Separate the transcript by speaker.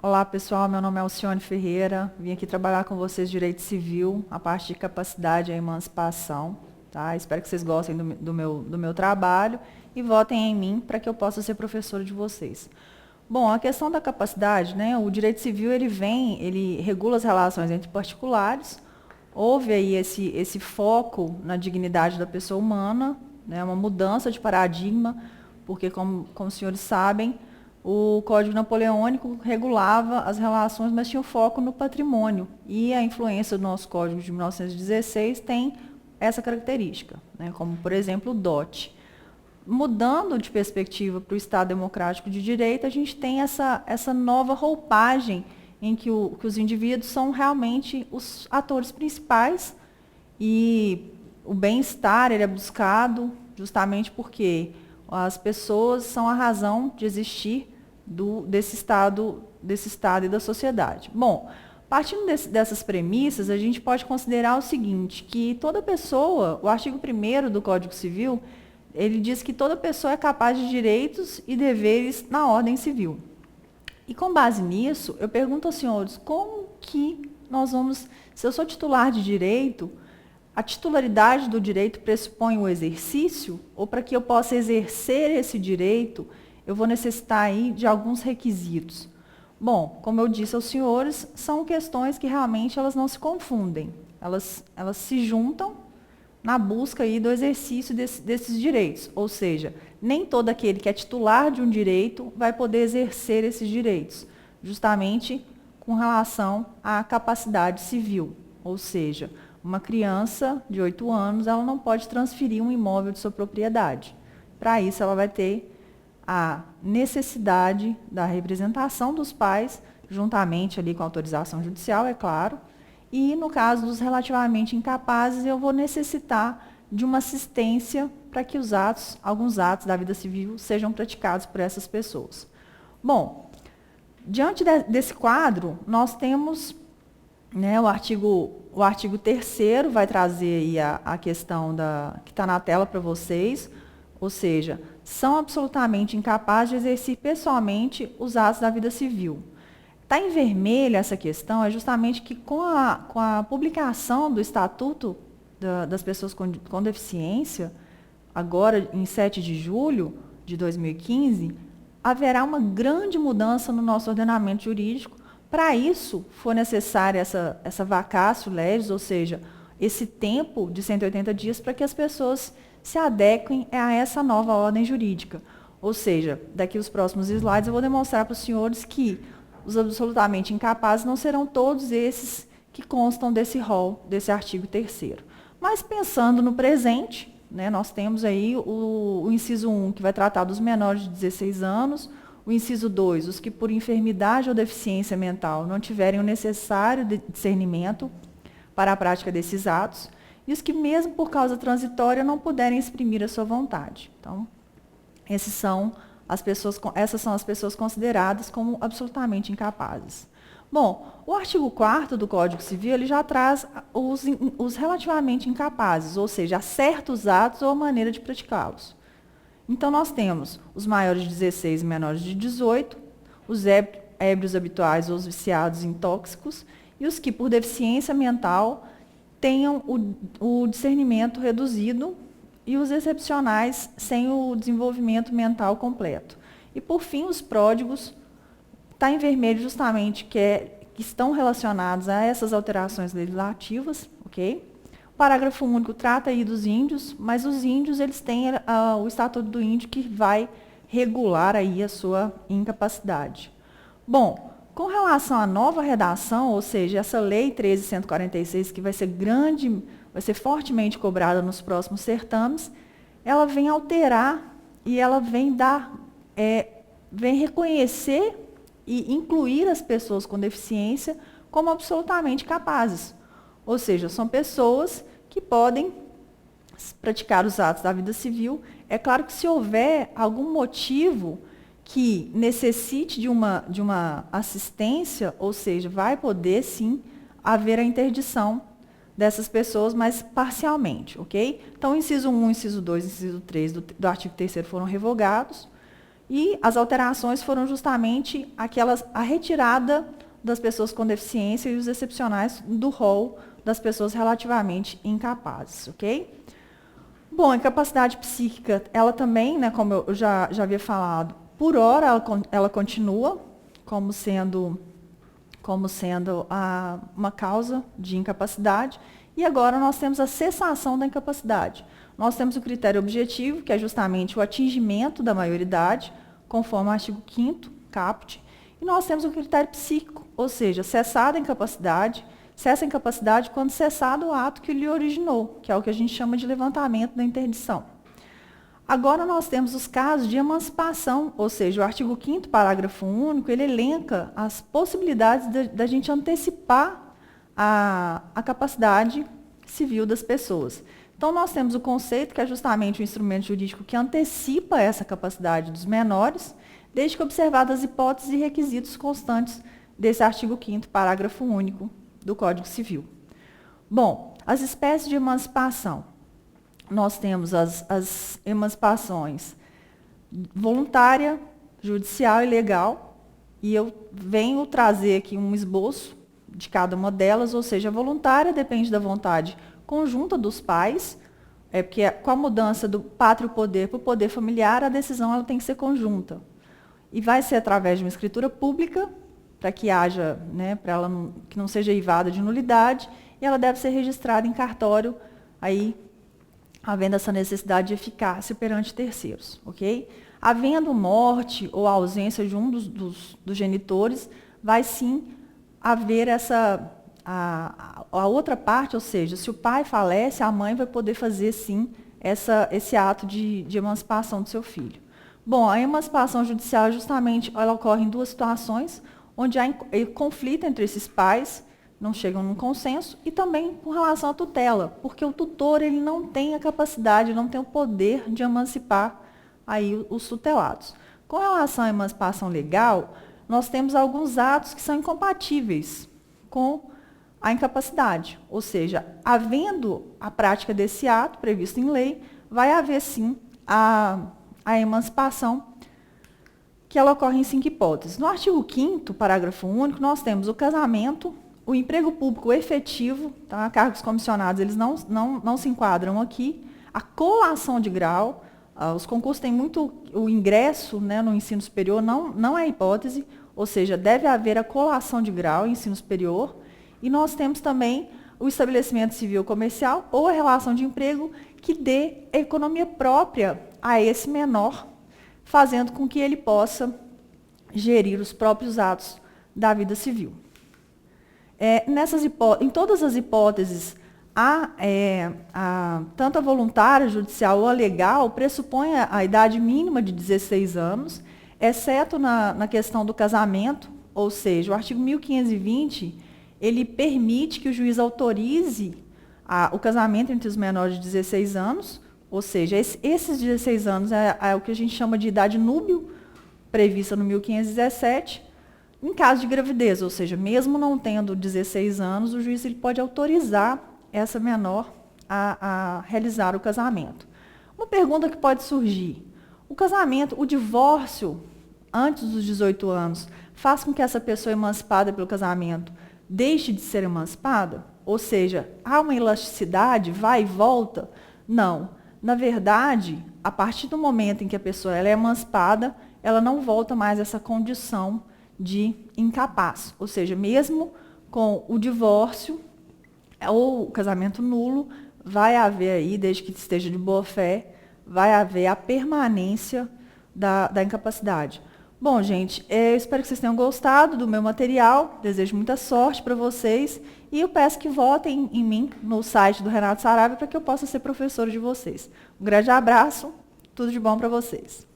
Speaker 1: Olá pessoal, meu nome é Alcione Ferreira, vim aqui trabalhar com vocês Direito Civil, a parte de capacidade e emancipação, tá? Espero que vocês gostem do meu trabalho e votem em mim para que eu possa ser professora de vocês. Bom, a questão da capacidade, né? O Direito Civil ele regula as relações entre particulares, houve aí esse foco na dignidade da pessoa humana, né? Uma mudança de paradigma, porque como os senhores sabem, o Código Napoleônico regulava as relações, mas tinha o foco no patrimônio. E a influência do nosso Código de 1916 tem essa característica, né? Como, por exemplo, o dote. Mudando de perspectiva para o Estado Democrático de Direito, a gente tem essa nova roupagem em que os indivíduos são realmente os atores principais e o bem-estar ele é buscado justamente porque as pessoas são a razão de existir desse estado e da sociedade. Bom, partindo dessas premissas, a gente pode considerar o seguinte, que toda pessoa, o artigo 1º do Código Civil, ele diz que toda pessoa é capaz de direitos e deveres na ordem civil. E com base nisso, eu pergunto aos senhores, como que nós vamos, se eu sou titular de direito, a titularidade do direito pressupõe o exercício, ou para que eu possa exercer esse direito, eu vou necessitar aí de alguns requisitos. Bom, como eu disse aos senhores, são questões que realmente elas não se confundem, elas se juntam na busca aí do exercício desses direitos, ou seja, nem todo aquele que é titular de um direito vai poder exercer esses direitos, justamente com relação à capacidade civil, ou seja, uma criança de 8 anos, ela não pode transferir um imóvel de sua propriedade. Para isso, ela vai ter a necessidade da representação dos pais, juntamente ali com a autorização judicial, é claro, e no caso dos relativamente incapazes, eu vou necessitar de uma assistência para que alguns atos da vida civil sejam praticados por essas pessoas. Bom, diante desse quadro, nós temos, né, o artigo 3º vai trazer aí a questão que está na tela para vocês, ou seja, são absolutamente incapazes de exercer pessoalmente os atos da vida civil. Está em vermelho essa questão, é justamente que com a publicação do Estatuto das Pessoas com Deficiência, agora em 7 de julho de 2015, haverá uma grande mudança no nosso ordenamento jurídico. Para isso, for necessária essa vacatio legis, ou seja, esse tempo de 180 dias para que as pessoas se adequem a essa nova ordem jurídica. Ou seja, daqui os próximos slides eu vou demonstrar para os senhores que os absolutamente incapazes não serão todos esses que constam desse rol, desse artigo 3º. Mas pensando no presente, né, nós temos aí o inciso 1, que vai tratar dos menores de 16 anos, o inciso 2, os que por enfermidade ou deficiência mental não tiverem o necessário discernimento para a prática desses atos, e os que mesmo por causa transitória não puderem exprimir a sua vontade. Então, essas são as pessoas consideradas como absolutamente incapazes. Bom, o artigo 4º do Código Civil ele já traz os relativamente incapazes, ou seja, certos atos ou a maneira de praticá-los. Então, nós temos os maiores de 16 e menores de 18, os ébrios habituais ou os viciados em tóxicos, e os que, por deficiência mental, tenham o discernimento reduzido e os excepcionais sem o desenvolvimento mental completo. E, por fim, os pródigos, está em vermelho justamente, que estão relacionados a essas alterações legislativas, ok? O parágrafo único trata aí dos índios, mas os índios eles têm o Estatuto do Índio que vai regular aí a sua incapacidade. Bom, com relação à nova redação, ou seja, essa Lei 13.146, que vai ser fortemente cobrada nos próximos certames, ela vem alterar e ela vem reconhecer e incluir as pessoas com deficiência como absolutamente capazes. Ou seja, são pessoas que podem praticar os atos da vida civil. É claro que se houver algum motivo que necessite de uma assistência, ou seja, vai poder sim haver a interdição dessas pessoas, mas parcialmente, ok? Então, inciso 1, inciso 2, inciso 3 do artigo 3º foram revogados, E as alterações foram justamente a retirada das pessoas com deficiência e os excepcionais do rol das pessoas relativamente incapazes, ok? Bom, a incapacidade psíquica, ela também, né, como eu já havia falado, por hora ela continua como sendo uma causa de incapacidade, e agora nós temos a cessação da incapacidade. Nós temos o critério objetivo, que é justamente o atingimento da maioridade, conforme o artigo 5º, caput, e nós temos o critério psíquico, ou seja, cessada a incapacidade, cessa a incapacidade quando cessado o ato que lhe originou, que é o que a gente chama de levantamento da interdição. Agora nós temos os casos de emancipação, ou seja, o artigo 5º, parágrafo único, ele elenca as possibilidades da gente antecipar a capacidade civil das pessoas. Então, nós temos o conceito, que é justamente o instrumento jurídico que antecipa essa capacidade dos menores, desde que observadas as hipóteses e requisitos constantes desse artigo 5º, parágrafo único do Código Civil. Bom, as espécies de emancipação. Nós temos as emancipações voluntária, judicial e legal, e eu venho trazer aqui um esboço de cada uma delas, ou seja, a voluntária depende da vontade conjunta dos pais, porque com a mudança do pátrio poder para o poder familiar, a decisão ela tem que ser conjunta. E vai ser através de uma escritura pública, para que haja, né, para ela que não seja eivada de nulidade, e ela deve ser registrada em cartório, aí havendo essa necessidade de eficácia perante terceiros, ok? Havendo morte ou ausência de um dos genitores, vai sim haver a outra parte, ou seja, se o pai falece, a mãe vai poder fazer sim esse ato de emancipação do seu filho. Bom, a emancipação judicial, justamente, ela ocorre em duas situações, onde há conflito entre esses pais, não chegam num consenso, e também com relação à tutela, porque o tutor ele não tem a capacidade, não tem o poder de emancipar aí os tutelados. Com relação à emancipação legal, nós temos alguns atos que são incompatíveis com a incapacidade, ou seja, havendo a prática desse ato previsto em lei, vai haver sim a emancipação, que ela ocorre em 5 hipóteses. No artigo 5º, parágrafo único, nós temos o casamento, o emprego público efetivo, tá? Cargos comissionados, eles não se enquadram aqui, a colação de grau, os concursos têm muito, o ingresso, né, no ensino superior não é hipótese, ou seja, deve haver a colação de grau em ensino superior, e nós temos também o estabelecimento civil comercial ou a relação de emprego que dê economia própria a esse menor, fazendo com que ele possa gerir os próprios atos da vida civil. Em todas as hipóteses, tanto a voluntária, judicial ou a legal, pressupõe a idade mínima de 16 anos, exceto na questão do casamento, ou seja, o artigo 1520, ele permite que o juiz autorize o casamento entre os menores de 16 anos, ou seja, esses 16 anos é o que a gente chama de idade núbio, prevista no 1517, em caso de gravidez, ou seja, mesmo não tendo 16 anos, o juiz ele pode autorizar essa menor a realizar o casamento. Uma pergunta que pode surgir: o divórcio antes dos 18 anos, faz com que essa pessoa emancipada pelo casamento deixe de ser emancipada? Ou seja, há uma elasticidade, vai e volta? Não. Na verdade, a partir do momento em que a pessoa ela é emancipada, ela não volta mais a essa condição de incapaz. Ou seja, mesmo com o divórcio ou o casamento nulo, vai haver aí, desde que esteja de boa fé, vai haver a permanência da incapacidade. Bom, gente, eu espero que vocês tenham gostado do meu material, desejo muita sorte para vocês e eu peço que votem em mim no site do Renato Saraiva para que eu possa ser professora de vocês. Um grande abraço, tudo de bom para vocês.